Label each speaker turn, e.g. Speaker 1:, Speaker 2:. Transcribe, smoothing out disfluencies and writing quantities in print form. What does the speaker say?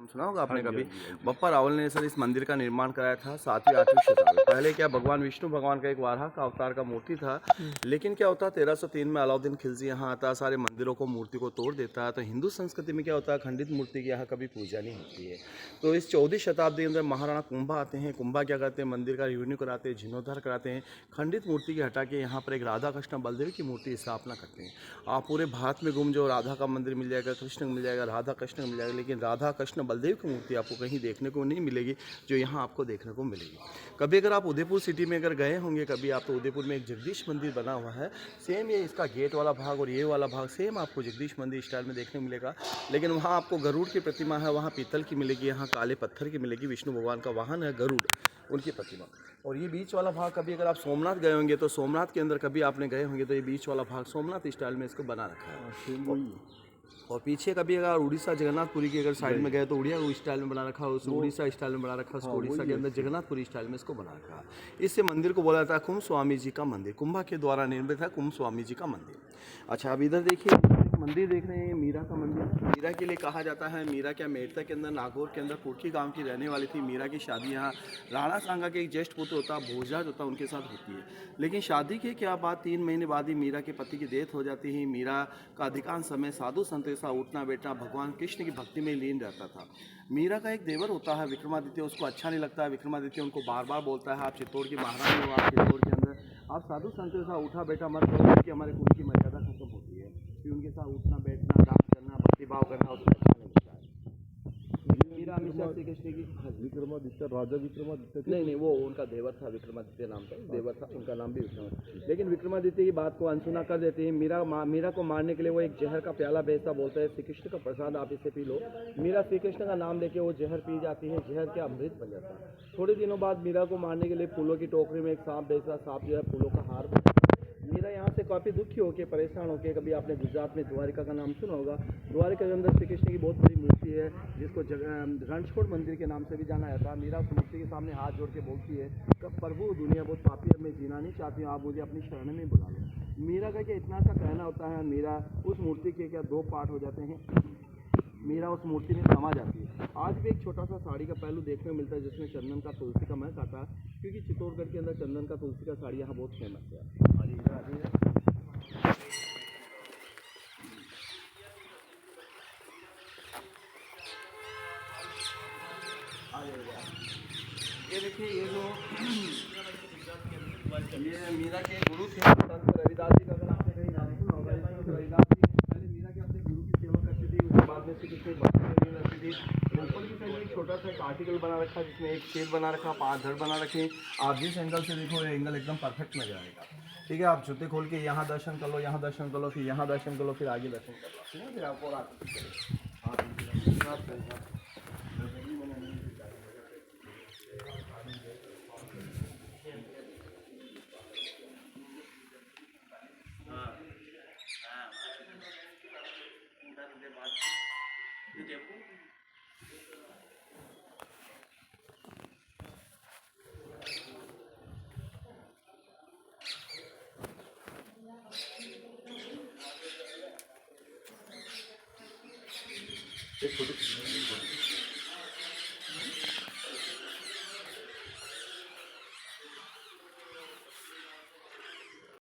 Speaker 1: सुना होगा आपने
Speaker 2: हाँ जी,
Speaker 1: कभी।
Speaker 2: हाँ जी, हाँ जी।
Speaker 1: बप्पा रावल ने सर इस मंदिर का निर्माण कराया था 7वीं-8वीं शताब्दी। पहले क्या भगवान विष्णु भगवान का एक वाराह का अवतार का मूर्ति था, लेकिन क्या होता है 1303 में अलाउद्दीन खिलजी यहाँ आता है, सारे मंदिरों को मूर्ति को तोड़ देता है। तो हिंदू संस्कृति में क्या होता है, खंडित मूर्ति की यहाँ कभी पूजा नहीं होती है। तो इस 14वीं शताब्दी के अंदर महाराणा कुंभा आते हैं। कुंभा क्या करते हैं, मंदिर का रिन्यू कराते हैं, जीर्णोद्धार कराते हैं, खंडित मूर्ति की हटा के यहाँ पर एक राधा कृष्ण बलदेव की मूर्ति स्थापना करते हैं। आप पूरे भारत में घूम जो राधा का मंदिर मिल जाएगा, कृष्ण मिल जाएगा, राधा कृष्ण मिल जाएगा, लेकिन राधा कृष्ण बलदेव की मूर्ति आपको कहीं देखने को नहीं मिलेगी जो यहाँ आपको देखने को मिलेगी। कभी अगर आप उदयपुर सिटी में अगर गए होंगे कभी आप, तो उदयपुर में एक जगदीश मंदिर बना हुआ है। सेम ये इसका गेट वाला भाग और ये वाला भाग सेम आपको जगदीश मंदिर स्टाइल में देखने को मिलेगा, लेकिन वहाँ आपको गरुड़ की प्रतिमा है, वहाँ पीतल की मिलेगी, यहाँ काले पत्थर की मिलेगी। विष्णु भगवान का वाहन है गरुड़, उनकी प्रतिमा। और ये बीच वाला भाग कभी अगर आप सोमनाथ गए होंगे तो सोमनाथ के अंदर कभी आपने गए होंगे तो ये बीच वाला भाग सोमनाथ स्टाइल में इसको बना रखा है। और पीछे कभी अगर उड़ीसा जगन्नाथपुरी की अगर साइड में गए तो उड़िया स्टाइल में बना रखा है, उस उड़ीसा स्टाइल में बना रखा है, उसको उड़ीसा के अंदर जगन्नाथपुरी स्टाइल में इसको बना रखा है। इससे मंदिर को बोला जाता है कुंभ स्वामी जी का मंदिर, कुंभा के द्वारा निर्मित है कुंभ स्वामी जी का मंदिर। अच्छा, अब इधर देखिए मंदिर देख रहे हैं, मीरा का मंदिर। मीरा के लिए कहा जाता है, मीरा क्या मेड़ता के अंदर नागौर के अंदर पुरखी गांव की रहने वाली थी। मीरा की शादी यहाँ राणा सांगा के एक ज्येष्ठ पुत्र होता भोजराज होता उनके साथ होती है, लेकिन शादी के क्या बाद 3 महीने बाद ही मीरा के पति की डेथ हो जाती है। मीरा का अधिकांश समय साधु संतों के साथ उठना बैठना भगवान कृष्ण की भक्ति में लीन रहता था। मीरा का एक देवर होता है विक्रमादित्य, उसको अच्छा नहीं लगता है। विक्रमादित्य उनको बार बार बोलता है, आप चित्तौड़ की महारानी हो, आप चित्तौड़ के अंदर आप साधु संतों के साथ उठा बैठा मत करो, क्योंकि हमारे कुल की मर्यादा खत्म होती है। कि उनके साथ उठना बैठना डांस करना भक्तिभाव करना उसमें अच्छा नहीं लगता है। मीरा हमेशा श्री कृष्ण की
Speaker 2: विक्रमादित्य, राजा विक्रमादित्य
Speaker 1: नहीं, वो उनका देवर था, विक्रमादित्य नाम था, देवर था, उनका नाम भी विक्रमादित्य। लेकिन विक्रमादित्य की बात को अनसुना कर देते हैं। मीरा को मारने के लिए वो एक जहर का प्याला भेजता, बोलता है श्री कृष्ण का प्रसाद आप इसे पी लो। मीरा श्री कृष्ण का नाम लेके वो जहर पी जाती है, जहर के अमृत बन जाता है। थोड़े दिनों बाद मीरा को मारने के लिए फूलों की टोकरी में एक सांप भेजता, सांप जो है फूलों का हार बन जाता है। मीरा यहाँ से काफ़ी दुखी होकर परेशान होकर, कभी आपने गुजरात में द्वारिका का नाम सुना होगा, द्वारिका के अंदर श्री कृष्ण की बहुत बड़ी मूर्ति है जिसको रणछोड़ मंदिर के नाम से भी जाना जाता है। मीरा उस मूर्ति के सामने हाथ जोड़ के बोलती है कि प्रभु दुनिया बहुत पापी है, मैं जीना नहीं चाहती हूँ, आप मुझे अपनी शरण में बुला लो। मीरा का क्या इतना सा कहना होता है, मीरा उस मूर्ति के क्या 2 पार्ट हो जाते हैं, मीरा उस मूर्ति में समा जाती है। आज भी एक छोटा सा साड़ी का पहलू देखने को मिलता है जिसमें चंदन का तुलसी का महक आता है, क्योंकि चित्तौड़गढ़ के अंदर चंदन का तुलसी का साड़ी यहाँ बहुत फेमस है। ये देखिए, ये जो ये मीरा के गुरु थे संत रविदास जी का, अगर आपने कहीं नाम सुना होगा, रविदास जी पहले मीरा के अपने गुरु की सेवा करती थी, उसके बाद में श्री कृष्ण की भक्ति में लीन रहती थी। ऊपर की साइड में एक छोटा सा एक आर्टिकल बना रखा है जिसमें एक शेर बना रखा, 5 धड़ बना रखे। आप जिस एंगल से देखो ये एंगल एकदम परफेक्ट नजर आएगा। ठीक है, आप जूते खोल के यहाँ दर्शन कर लो, यहाँ दर्शन कर लो, फिर यहाँ दर्शन कर लो, फिर आगे दर्शन कर लो, ठीक है, फिर आपको एक छोटी